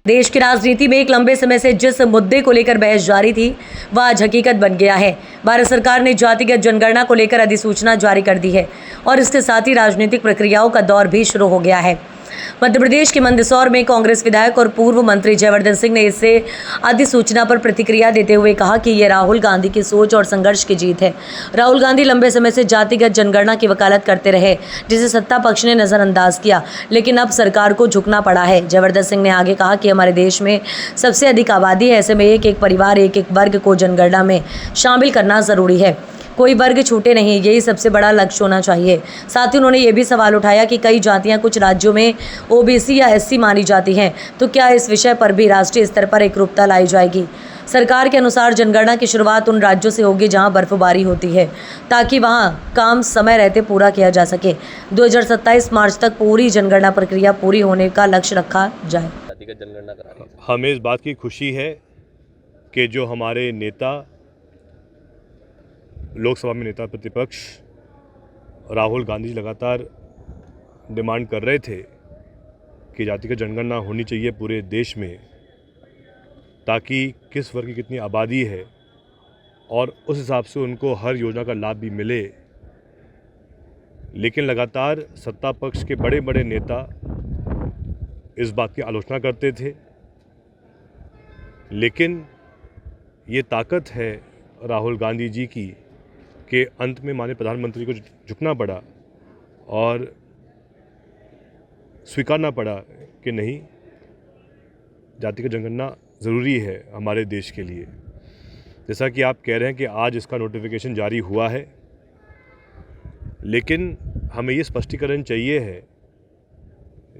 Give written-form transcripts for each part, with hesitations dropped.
देश की राजनीति में एक लंबे समय से जिस मुद्दे को लेकर बहस जारी थी, वह आज हकीकत बन गया है। भारत सरकार ने जातिगत जनगणना को लेकर अधिसूचना जारी कर दी है और इसके साथ ही राजनीतिक प्रक्रियाओं का दौर भी शुरू हो गया है। मध्य प्रदेश के मंदसौर में कांग्रेस विधायक और पूर्व मंत्री जयवर्धन सिंह ने इससे अधिसूचना पर प्रतिक्रिया देते हुए कहा कि ये राहुल गांधी की सोच और संघर्ष की जीत है। राहुल गांधी लंबे समय से जातिगत जनगणना की वकालत करते रहे, जिसे सत्ता पक्ष ने नजरअंदाज किया, लेकिन अब सरकार को झुकना पड़ा है। जयवर्धन सिंह ने आगे कहा कि हमारे देश में सबसे अधिक आबादी है, ऐसे में एक एक परिवार, एक एक वर्ग को जनगणना में शामिल करना जरूरी है। कोई वर्ग छूटे नहीं, यही सबसे बड़ा लक्ष्य होना चाहिए। साथ ही उन्होंने ये भी सवाल उठाया कि कई जातियां कुछ राज्यों में ओबीसी या एससी मानी जाती हैं, तो क्या इस विषय पर भी राष्ट्रीय स्तर पर एकरूपता लाई जाएगी। सरकार के अनुसार जनगणना की शुरुआत उन राज्यों से होगी जहां बर्फबारी होती है, ताकि वहां काम समय रहते पूरा किया जा सके। 2027 मार्च तक पूरी जनगणना प्रक्रिया पूरी होने का लक्ष्य रखा जाए। हमें इस बात की खुशी है कि जो हमारे नेता, लोकसभा में नेता प्रतिपक्ष राहुल गांधी लगातार डिमांड कर रहे थे कि जातिगत जनगणना होनी चाहिए पूरे देश में, ताकि किस वर्ग की कितनी आबादी है और उस हिसाब से उनको हर योजना का लाभ भी मिले। लेकिन लगातार सत्ता पक्ष के बड़े बड़े नेता इस बात की आलोचना करते थे, लेकिन ये ताकत है राहुल गांधी जी की कि अंत में माननीय प्रधानमंत्री को झुकना पड़ा और स्वीकारना पड़ा कि नहीं, जातिगत जनगणना ज़रूरी है हमारे देश के लिए। जैसा कि आप कह रहे हैं कि आज इसका नोटिफिकेशन जारी हुआ है, लेकिन हमें ये स्पष्टीकरण चाहिए है।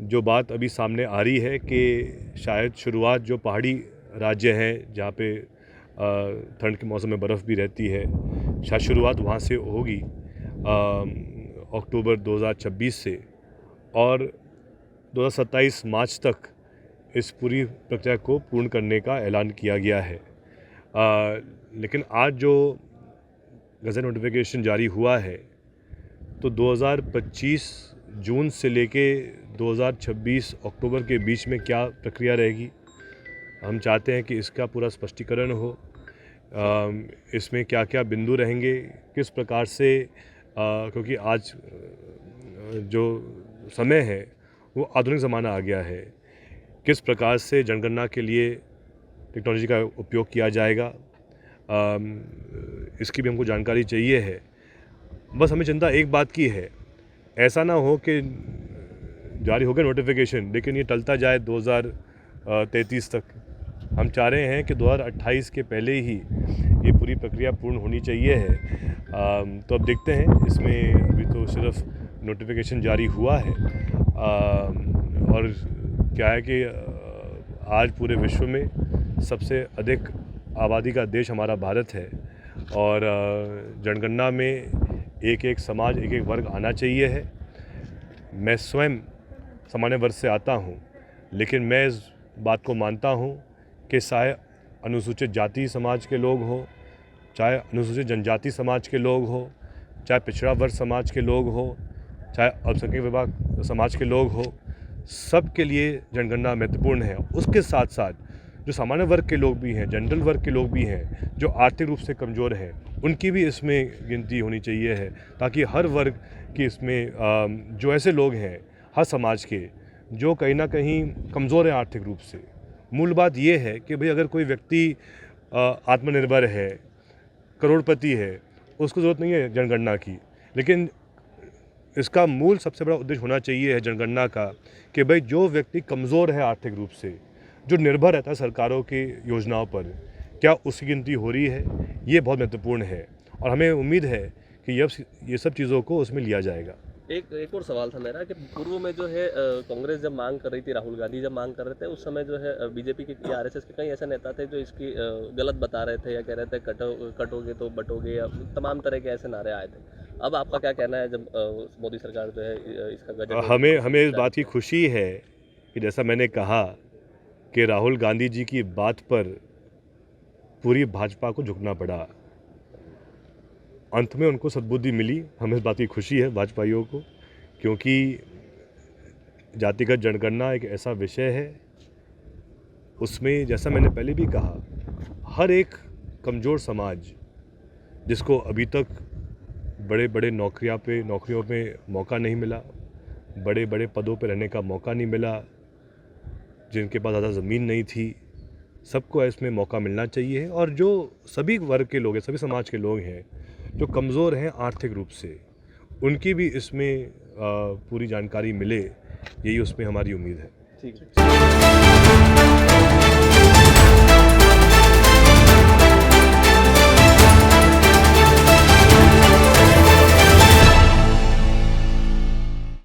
जो बात अभी सामने आ रही है कि शायद शुरुआत जो पहाड़ी राज्य हैं जहाँ पे ठंड के मौसम में बर्फ़ भी रहती है, शायद शुरुआत वहाँ से होगी अक्टूबर 2026 से, और 2027 मार्च तक इस पूरी प्रक्रिया को पूर्ण करने का ऐलान किया गया है। लेकिन आज जो गज़ट नोटिफिकेशन जारी हुआ है, तो 2025 जून से लेके 2026 अक्टूबर के बीच में क्या प्रक्रिया रहेगी, हम चाहते हैं कि इसका पूरा स्पष्टीकरण हो। इसमें क्या क्या बिंदु रहेंगे, किस प्रकार से, क्योंकि आज जो समय है वो आधुनिक ज़माना आ गया है, किस प्रकार से जनगणना के लिए टेक्नोलॉजी का उपयोग किया जाएगा, इसकी भी हमको जानकारी चाहिए है। बस हमें चिंता एक बात की है, ऐसा ना हो कि जारी हो गया नोटिफिकेशन लेकिन ये टलता जाए 2033 तक। हम चाह रहे हैं कि 2028 के पहले ही ये पूरी प्रक्रिया पूर्ण होनी चाहिए है। तो अब देखते हैं, इसमें अभी तो सिर्फ नोटिफिकेशन जारी हुआ है, और क्या है कि आज पूरे विश्व में सबसे अधिक आबादी का देश हमारा भारत है, और जनगणना में एक एक समाज, एक एक वर्ग आना चाहिए है। मैं स्वयं सामान्य वर्ग से आता हूँ, लेकिन मैं इस बात को मानता हूँ कि चाहे अनुसूचित जाति समाज के लोग हों, चाहे अनुसूचित जनजाति समाज के लोग हों, चाहे पिछड़ा वर्ग समाज के लोग हों, चाहे अल्पसंख्यक विभाग समाज के लोग हों, सब के लिए जनगणना महत्वपूर्ण है। उसके साथ साथ जो सामान्य वर्ग के लोग भी हैं, जनरल वर्ग के लोग भी हैं, जो आर्थिक रूप से कमज़ोर हैं, उनकी भी इसमें गिनती होनी चाहिए है, ताकि हर वर्ग की इसमें जो ऐसे लोग हैं हर समाज के जो कहीं ना कहीं कमज़ोर हैं आर्थिक रूप से। मूल बात ये है कि भाई अगर कोई व्यक्ति आत्मनिर्भर है, करोड़पति है, उसको ज़रूरत नहीं है जनगणना की, लेकिन इसका मूल सबसे बड़ा उद्देश्य होना चाहिए है जनगणना का कि भाई जो व्यक्ति कमज़ोर है आर्थिक रूप से, जो निर्भर रहता है सरकारों की योजनाओं पर, क्या उसकी गिनती हो रही है, ये बहुत महत्वपूर्ण है। और हमें उम्मीद है कि ये सब चीज़ों को उसमें लिया जाएगा। एक और सवाल था मेरा कि पूर्व में जो है कांग्रेस जब मांग कर रही थी, राहुल गांधी जब मांग कर रहे थे, उस समय जो है बीजेपी के या आरएसएस के कई ऐसे नेता थे जो इसकी गलत बता रहे थे या कह रहे थे कटोगे तो बटोगे, या तमाम तरह के ऐसे नारे आए थे। अब आपका क्या कहना है जब मोदी सरकार जो है इसका गजट? हमें इस बात की खुशी है कि जैसा मैंने कहा कि राहुल गांधी जी की बात पर पूरी भाजपा को झुकना पड़ा, अंत में उनको सद्बुद्धि मिली। हमें इस बात की खुशी है भाजपाइयों को, क्योंकि जातिगत जनगणना एक ऐसा विषय है उसमें जैसा मैंने पहले भी कहा, हर एक कमज़ोर समाज जिसको अभी तक बड़े बड़े नौकरियों पे मौका नहीं मिला, बड़े बड़े पदों पे रहने का मौका नहीं मिला, जिनके पास ज़्यादा ज़मीन नहीं थी, सबको इसमें मौका मिलना चाहिए। और जो सभी वर्ग के लोग हैं, सभी समाज के लोग हैं जो कमज़ोर हैं आर्थिक रूप से, उनकी भी इसमें पूरी जानकारी मिले, यही उसमें हमारी उम्मीद है। ठीक है।